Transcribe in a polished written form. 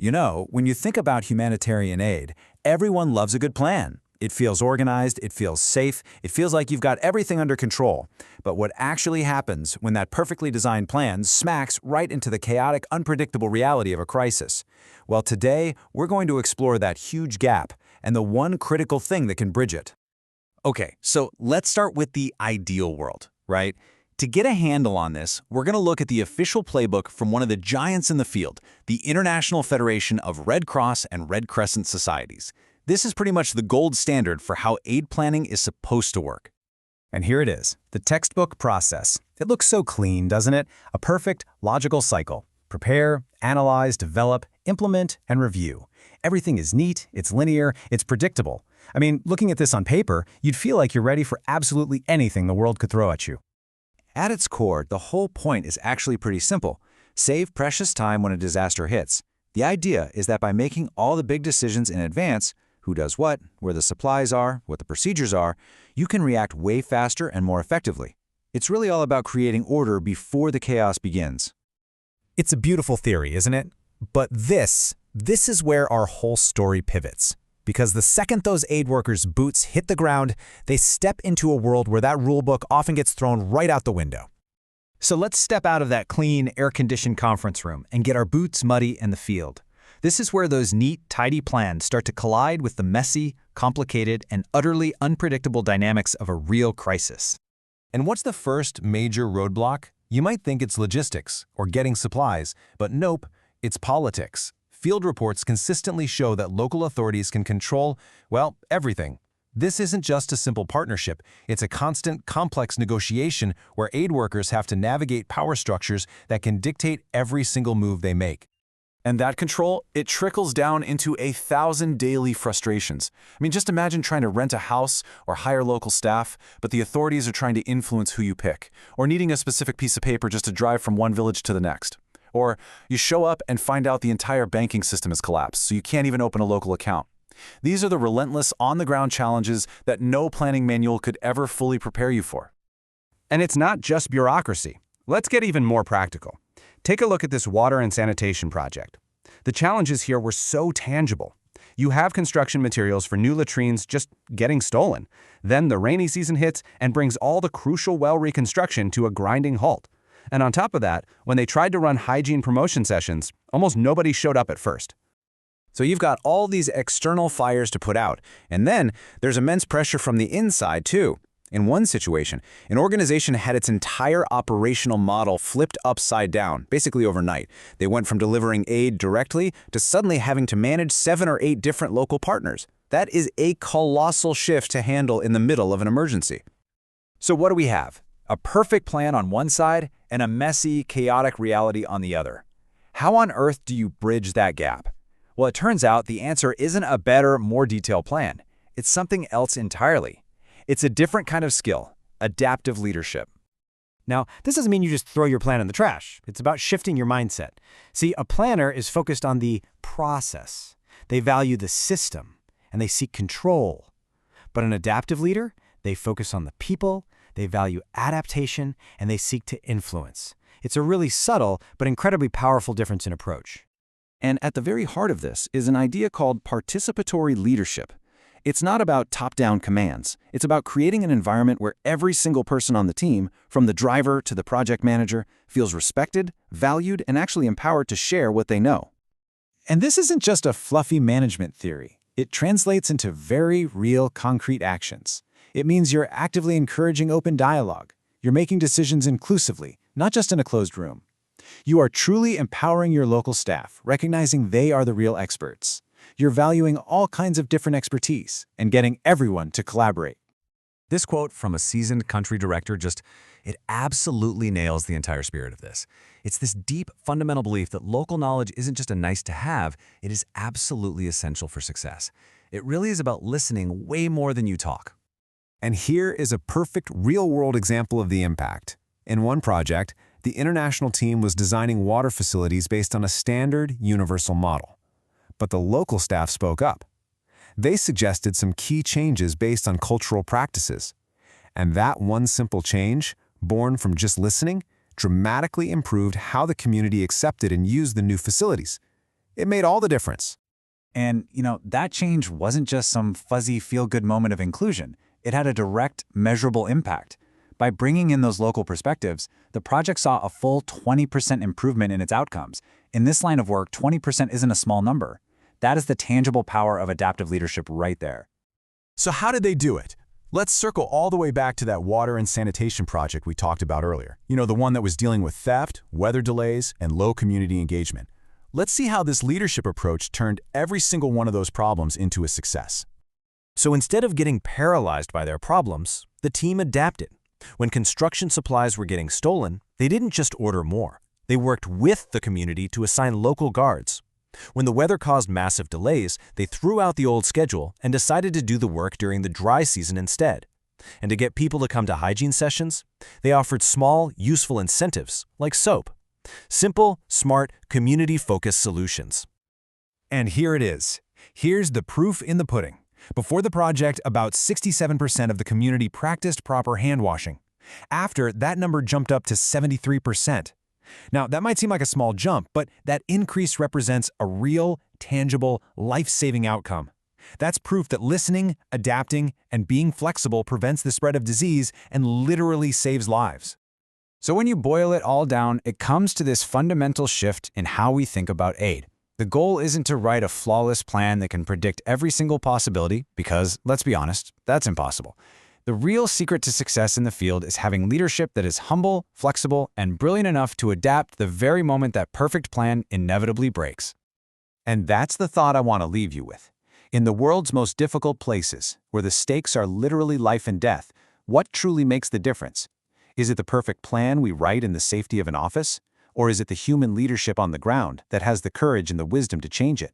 When you think about humanitarian aid, everyone loves a good plan. It feels organized, it feels safe, it feels like you've got everything under control. But what actually happens when that perfectly designed plan smacks right into the chaotic, unpredictable reality of a crisis? Well, today, we're going to explore that huge gap and the one critical thing that can bridge it. Okay, so let's start with the ideal world, right? To get a handle on this, we're going to look at the official playbook from one of the giants in the field, the International Federation of Red Cross and Red Crescent Societies. This is pretty much the gold standard for how aid planning is supposed to work. And here it is, the textbook process. It looks so clean, doesn't it? A perfect, logical cycle. Prepare, analyze, develop, implement, and review. Everything is neat, it's linear, it's predictable. I mean, looking at this on paper, you'd feel like you're ready for absolutely anything the world could throw at you. At its core, the whole point is actually pretty simple. Save precious time when a disaster hits. The idea is that by making all the big decisions in advance, who does what, where the supplies are, what the procedures are, you can react way faster and more effectively. It's really all about creating order before the chaos begins. It's a beautiful theory, isn't it? But this is where our whole story pivots. Because the second those aid workers' boots hit the ground, they step into a world where that rulebook often gets thrown right out the window. So let's step out of that clean, air-conditioned conference room and get our boots muddy in the field. This is where those neat, tidy plans start to collide with the messy, complicated, and utterly unpredictable dynamics of a real crisis. And what's the first major roadblock? You might think it's logistics or getting supplies, but nope, it's politics. Field reports consistently show that local authorities can control, well, everything. This isn't just a simple partnership. It's a constant, complex negotiation where aid workers have to navigate power structures that can dictate every single move they make. And that control, it trickles down into 1,000 daily frustrations. I mean, just imagine trying to rent a house or hire local staff, but the authorities are trying to influence who you pick, or needing a specific piece of paper just to drive from one village to the next. Or you show up and find out the entire banking system has collapsed, so you can't even open a local account. These are the relentless, on-the-ground challenges that no planning manual could ever fully prepare you for. And it's not just bureaucracy. Let's get even more practical. Take a look at this water and sanitation project. The challenges here were so tangible. You have construction materials for new latrines just getting stolen. Then the rainy season hits and brings all the crucial well reconstruction to a grinding halt. And on top of that, when they tried to run hygiene promotion sessions, almost nobody showed up at first. So you've got all these external fires to put out, and then there's immense pressure from the inside too. In one situation, an organization had its entire operational model flipped upside down, basically overnight. They went from delivering aid directly to suddenly having to manage 7 or 8 different local partners. That is a colossal shift to handle in the middle of an emergency. So what do we have? A perfect plan on one side and a messy, chaotic reality on the other. How on earth do you bridge that gap? Well, it turns out the answer isn't a better, more detailed plan. It's something else entirely. It's a different kind of skill, adaptive leadership. Now, this doesn't mean you just throw your plan in the trash. It's about shifting your mindset. See, a planner is focused on the process. They value the system, and they seek control. But an adaptive leader, they focus on the people, they value adaptation, and they seek to influence. It's a really subtle but incredibly powerful difference in approach. And at the very heart of this is an idea called participatory leadership. It's not about top-down commands. It's about creating an environment where every single person on the team, from the driver to the project manager, feels respected, valued, and actually empowered to share what they know. And this isn't just a fluffy management theory. It translates into very real, concrete actions. It means you're actively encouraging open dialogue. You're making decisions inclusively, not just in a closed room. You are truly empowering your local staff, recognizing they are the real experts. You're valuing all kinds of different expertise and getting everyone to collaborate. This quote from a seasoned country director it absolutely nails the entire spirit of this. It's this deep, fundamental belief that local knowledge isn't just a nice to have, it is absolutely essential for success. It really is about listening way more than you talk. And here is a perfect real-world example of the impact. In one project, the international team was designing water facilities based on a standard, universal model. But the local staff spoke up. They suggested some key changes based on cultural practices. And that one simple change, born from just listening, dramatically improved how the community accepted and used the new facilities. It made all the difference. And, that change wasn't just some fuzzy feel-good moment of inclusion. It had a direct, measurable impact. By bringing in those local perspectives, the project saw a full 20% improvement in its outcomes. In this line of work, 20% isn't a small number. That is the tangible power of adaptive leadership right there. So how did they do it? Let's circle all the way back to that water and sanitation project we talked about earlier. The one that was dealing with theft, weather delays, and low community engagement. Let's see how this leadership approach turned every single one of those problems into a success. So instead of getting paralyzed by their problems, the team adapted. When construction supplies were getting stolen, they didn't just order more. They worked with the community to assign local guards. When the weather caused massive delays, they threw out the old schedule and decided to do the work during the dry season instead. And to get people to come to hygiene sessions, they offered small, useful incentives, like soap. Simple, smart, community-focused solutions. And here it is. Here's the proof in the pudding. Before the project, about 67% of the community practiced proper hand washing. After, that number jumped up to 73%. Now, that might seem like a small jump, but that increase represents a real, tangible, life-saving outcome. That's proof that listening, adapting, and being flexible prevents the spread of disease and literally saves lives. So when you boil it all down, it comes to this fundamental shift in how we think about aid. The goal isn't to write a flawless plan that can predict every single possibility, because, let's be honest, that's impossible. The real secret to success in the field is having leadership that is humble, flexible, and brilliant enough to adapt the very moment that perfect plan inevitably breaks. And that's the thought I want to leave you with. In the world's most difficult places, where the stakes are literally life and death, what truly makes the difference? Is it the perfect plan we write in the safety of an office? Or is it the human leadership on the ground that has the courage and the wisdom to change it?